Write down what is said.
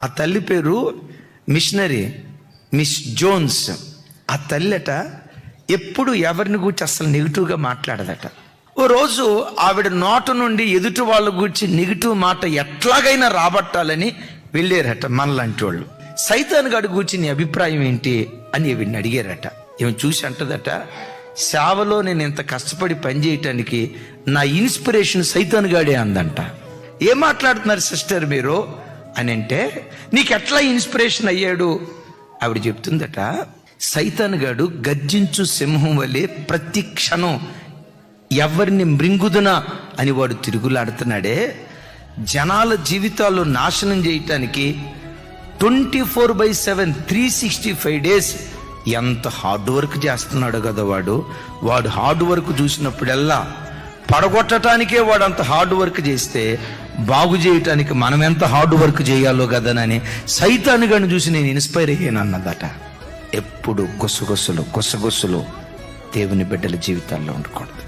ఆ తల్లి పేరు మిషనరీ మిస్ జోన్స్. ఆ తల్లట ఎప్పుడు ఎవరిని గురించి అసలు నెగిటివ్గా మాట్లాడదట. ఓ రోజు ఆవిడ నోట నుండి ఎదుటి వాళ్ళ గురించి నెగిటివ్ మాట ఎట్లాగైనా రాబట్టాలని వెళ్ళారట మనలాంటి వాళ్ళు. సైతాన్ గాడి గురించి నీ అభిప్రాయం ఏంటి అని వీడిని అడిగారట. ఏమి చూసి అంటదట, సేవలో నేను ఇంత కష్టపడి పనిచేయటానికి నా ఇన్స్పిరేషన్ సైతాన్ గాడే అందంట. ఏం మాట్లాడుతున్నారు సిస్టర్ మీరు అని అంటే, నీకు ఎట్లా ఇన్స్పిరేషన్ అయ్యాడు? ఆవిడ చెప్తుందట, సైతాన్ గాడు గర్జించు సింహం వలె ప్రతి క్షణం ఎవరిని మృంగుదునా అని వాడు తిరుగులాడుతున్నాడే, జనాల జీవితాల్లో నాశనం చేయటానికి 24/7 365 days ఎంత హార్డ్ వర్క్ చేస్తున్నాడు కదా వాడు హార్డ్ వర్క్ చూసినప్పుడల్లా పడగొట్టడానికే వాడు అంత హార్డ్ వర్క్ చేస్తే బాగు చేయటానికి మనం ఎంత హార్డ్ వర్క్ చేయాలో కదనని సైతాను గాని చూసి నేను ఇన్స్పైర్ అయ్యాను అన్నదట. ఎప్పుడు గుసగుసలు దేవుని బిడ్డల జీవితాల్లో ఉండకూడదు.